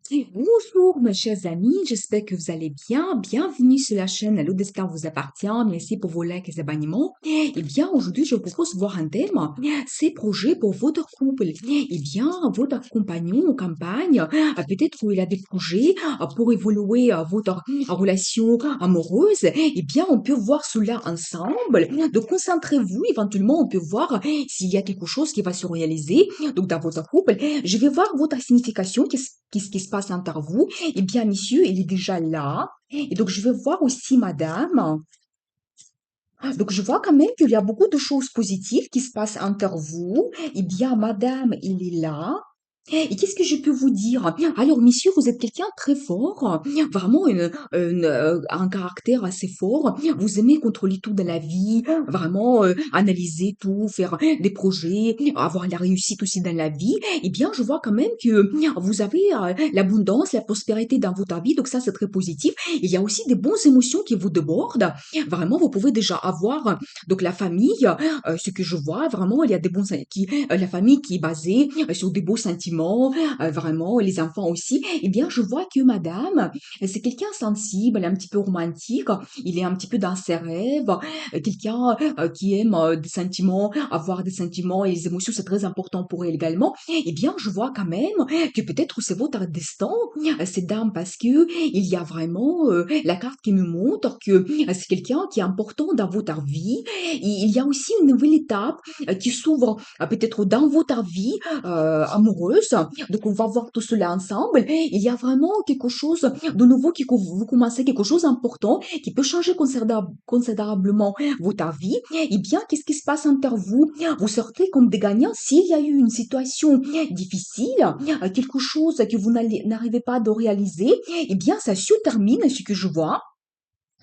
Bonjour mes chers amis, j'espère que vous allez bien. Bienvenue sur la chaîne L'eau d'Estar vous appartient. Merci pour vos likes et abonnements. Eh bien, aujourd'hui, je vous propose de voir un thème, c'est projet pour votre couple. Eh bien, votre compagnon en campagne, peut-être il a des projets pour évoluer votre relation amoureuse. Eh bien, on peut voir cela ensemble. Donc, concentrez-vous. Éventuellement, on peut voir s'il y a quelque chose qui va se réaliser. Donc, dans votre couple, je vais voir votre signification, qu'est-ce qui se passe entre vous. Eh bien, monsieur, il est déjà là. Et donc, je vais voir aussi madame. Donc, je vois quand même qu'il y a beaucoup de choses positives qui se passent entre vous. Eh bien, madame, il est là. Et qu'est-ce que je peux vous dire? Alors, monsieur, vous êtes quelqu'un de très fort, vraiment un caractère assez fort. Vous aimez contrôler tout dans la vie, vraiment analyser tout, faire des projets, avoir la réussite aussi dans la vie. Eh bien, je vois quand même que vous avez l'abondance, la prospérité dans votre vie, donc ça, c'est très positif. Il y a aussi des bonnes émotions qui vous débordent. Vraiment, vous pouvez déjà avoir donc la famille, ce que je vois, vraiment, il y a des la famille qui est basée sur des beaux sentiments, vraiment, les enfants aussi. Eh bien, je vois que madame, c'est quelqu'un sensible, un petit peu romantique, il est un petit peu dans ses rêves, quelqu'un qui aime des sentiments, avoir des sentiments et les émotions, c'est très important pour elle également. Eh bien, je vois quand même que peut-être c'est votre destin, cette dame, parce que il y a vraiment la carte qui me montre que c'est quelqu'un qui est important dans votre vie. Il y a aussi une nouvelle étape qui s'ouvre peut-être dans votre vie amoureuse. Donc, on va voir tout cela ensemble. Il y a vraiment quelque chose de nouveau vous commencez quelque chose d'important qui peut changer considérablement votre vie. Eh bien, qu'est-ce qui se passe entre vous? Vous sortez comme des gagnants s'il y a eu une situation difficile, quelque chose que vous n'arrivez pas à réaliser. Eh bien, ça se termine, ce que je vois.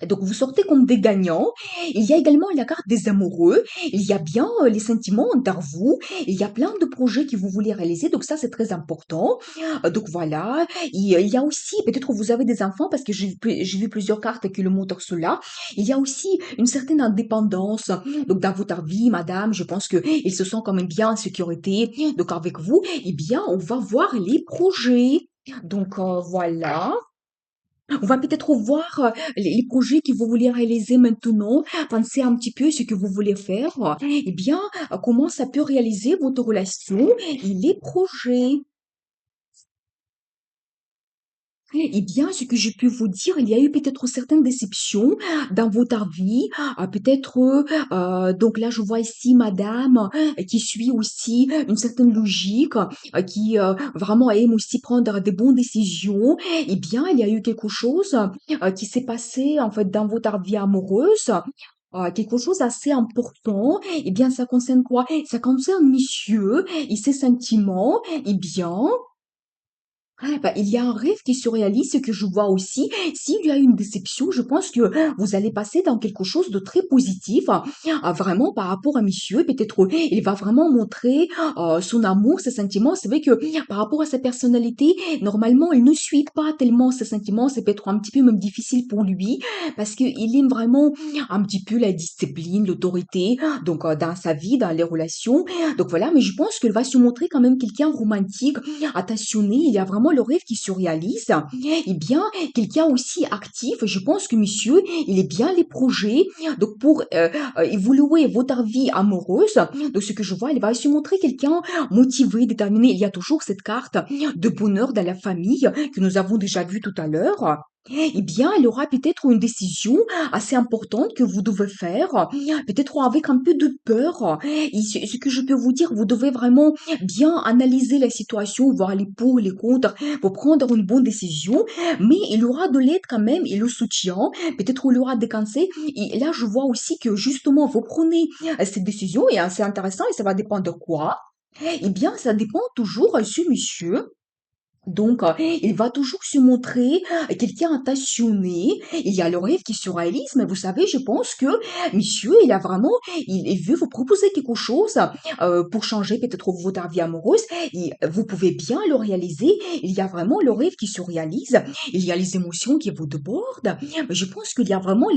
Donc vous sortez comme des gagnants. Il y a également la carte des amoureux. Il y a bien les sentiments entre vous. Il y a plein de projets que vous voulez réaliser. Donc ça, c'est très important. Donc voilà. Il y a aussi, peut-être vous avez des enfants parce que j'ai vu plusieurs cartes qui le montrent cela. Il y a aussi une certaine indépendance. Donc dans votre vie, madame, je pense que ils se sentent quand même bien en sécurité. Donc avec vous, eh bien, on va voir les projets. Donc voilà. On va peut-être voir les projets que vous voulez réaliser maintenant, penser un petit peu ce que vous voulez faire, eh bien, comment ça peut réaliser votre relation et les projets. Eh bien, ce que je peux vous dire, il y a eu peut-être certaines déceptions dans votre vie, peut-être, donc là, je vois ici madame qui suit aussi une certaine logique, qui vraiment aime aussi prendre des bonnes décisions. Eh bien, il y a eu quelque chose qui s'est passé en fait dans votre vie amoureuse. Quelque chose assez important. Eh bien, ça concerne quoi? Ça concerne monsieur et ses sentiments. Eh bien, il y a un rêve qui se réalise, ce que je vois aussi. S'il y a une déception, je pense que vous allez passer dans quelque chose de très positif, vraiment par rapport à monsieur. Peut-être il va vraiment montrer son amour, ses sentiments. C'est vrai que par rapport à sa personnalité, normalement, il ne suit pas tellement ses sentiments. C'est peut-être un petit peu même difficile pour lui parce qu'il aime vraiment un petit peu la discipline, l'autorité, donc dans sa vie, dans les relations. Donc voilà, mais je pense qu'il va se montrer quand même quelqu'un romantique, attentionné, il y a vraiment le rêve qui se réalise. Eh bien, quelqu'un aussi actif, je pense que monsieur, il est bien les projets. Donc, pour évoluer votre vie amoureuse, donc ce que je vois, il va se montrer quelqu'un motivé, déterminé. Il y a toujours cette carte de bonheur dans la famille que nous avons déjà vue tout à l'heure. Eh bien, il aura peut-être une décision assez importante que vous devez faire, peut-être avec un peu de peur. Et ce que je peux vous dire, vous devez vraiment bien analyser la situation, voir les pour, les contre, pour prendre une bonne décision. Mais il aura de l'aide quand même et le soutien. Peut-être il aura des conseils. Et là, je vois aussi que justement, vous prenez cette décision et c'est intéressant et ça va dépendre de quoi? Eh bien, ça dépend toujours sur monsieur. Donc, il va toujours se montrer quelqu'un attentionné. Il y a le rêve qui se réalise, mais vous savez, je pense que monsieur, il veut vous proposer quelque chose pour changer peut-être votre vie amoureuse. Et vous pouvez bien le réaliser. Il y a vraiment le rêve qui se réalise. Il y a les émotions qui vous débordent. Mais je pense qu'il y a vraiment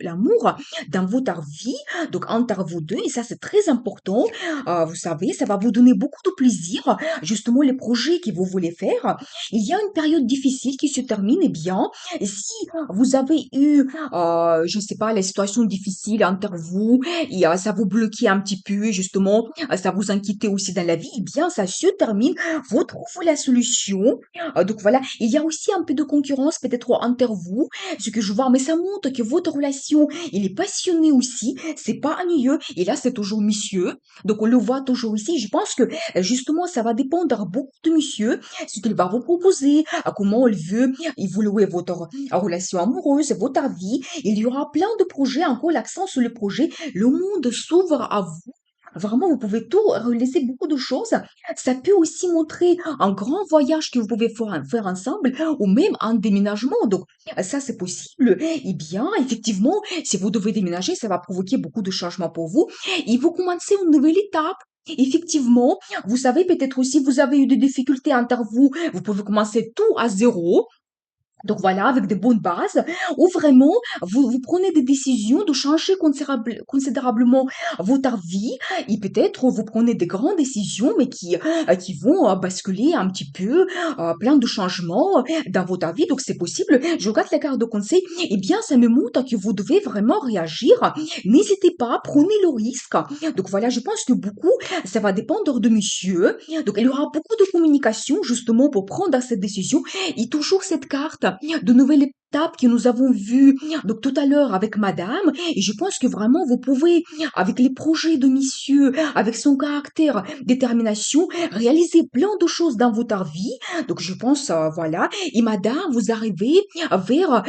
l'amour dans votre vie, donc entre vous deux. Et ça, c'est très important. Vous savez, ça va vous donner beaucoup de plaisir, justement, les projets que vous voulez faire. Il y a une période difficile qui se termine, eh bien, si vous avez eu, je sais pas, la situation difficile entre vous et ça vous bloquait un petit peu, justement, ça vous inquiétait aussi dans la vie, eh bien, ça se termine, vous trouvez la solution. Donc voilà, il y a aussi un peu de concurrence peut-être entre vous, ce que je vois, mais ça montre que votre relation, il est passionné aussi, c'est pas ennuyeux, et là, c'est toujours monsieur, donc on le voit toujours ici. Je pense que justement, ça va dépendre beaucoup de monsieur, ce qu'il va vous proposer, à comment il veut évoluer votre relation amoureuse, votre vie. Il y aura plein de projets, encore l'accent sur le projet. Le monde s'ouvre à vous. Vraiment, vous pouvez tout réaliser beaucoup de choses. Ça peut aussi montrer un grand voyage que vous pouvez faire ensemble ou même un déménagement. Donc, ça, c'est possible. Eh bien, effectivement, si vous devez déménager, ça va provoquer beaucoup de changements pour vous. Et vous commencez une nouvelle étape. Effectivement, vous savez, peut-être aussi, vous avez eu des difficultés entre vous. Vous pouvez commencer tout à zéro. Donc voilà, avec des bonnes bases, où vraiment vous prenez des décisions de changer considérablement votre vie, et peut-être vous prenez des grandes décisions, mais qui vont basculer un petit peu plein de changements dans votre vie. Donc c'est possible. Je regarde la carte de conseil, eh bien ça me montre que vous devez vraiment réagir. N'hésitez pas, prenez le risque. Donc voilà, je pense que beaucoup, ça va dépendre de monsieur. Donc il y aura beaucoup de communication justement pour prendre cette décision. Et toujours cette carte de nouvelles étapes que nous avons vues donc tout à l'heure avec madame, et je pense que vraiment vous pouvez, avec les projets de monsieur, avec son caractère, détermination, réaliser plein de choses dans votre vie. Donc je pense, voilà, et madame, vous arrivez vers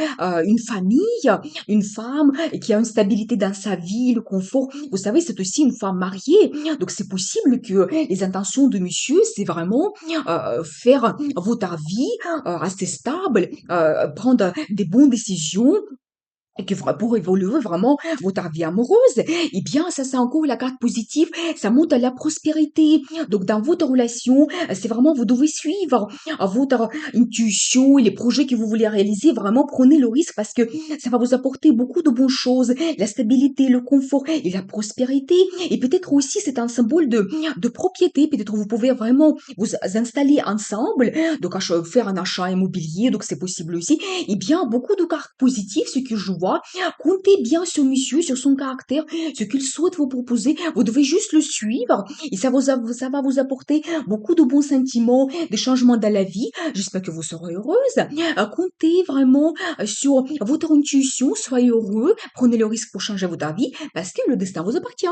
une famille, une femme qui a une stabilité dans sa vie, le confort. Vous savez, c'est aussi une femme mariée, donc c'est possible que les intentions de monsieur, c'est vraiment faire votre vie assez stable, prendre des bonnes décisions et que pour évoluer vraiment votre vie amoureuse, eh bien, ça, c'est encore la carte positive, ça montre la prospérité. Donc, dans votre relation, c'est vraiment, vous devez suivre votre intuition et les projets que vous voulez réaliser. Vraiment, prenez le risque parce que ça va vous apporter beaucoup de bonnes choses, la stabilité, le confort et la prospérité. Et peut-être aussi, c'est un symbole de propriété. Peut-être vous pouvez vraiment vous installer ensemble, donc faire un achat immobilier, donc c'est possible aussi. Eh bien, beaucoup de cartes positives, ce que je vois. Comptez bien sur monsieur, sur son caractère, ce qu'il souhaite vous proposer. Vous devez juste le suivre et ça va vous apporter beaucoup de bons sentiments, des changements dans la vie. J'espère que vous serez heureuse. Comptez vraiment sur votre intuition. Soyez heureux. Prenez le risque pour changer votre vie parce que le destin vous appartient.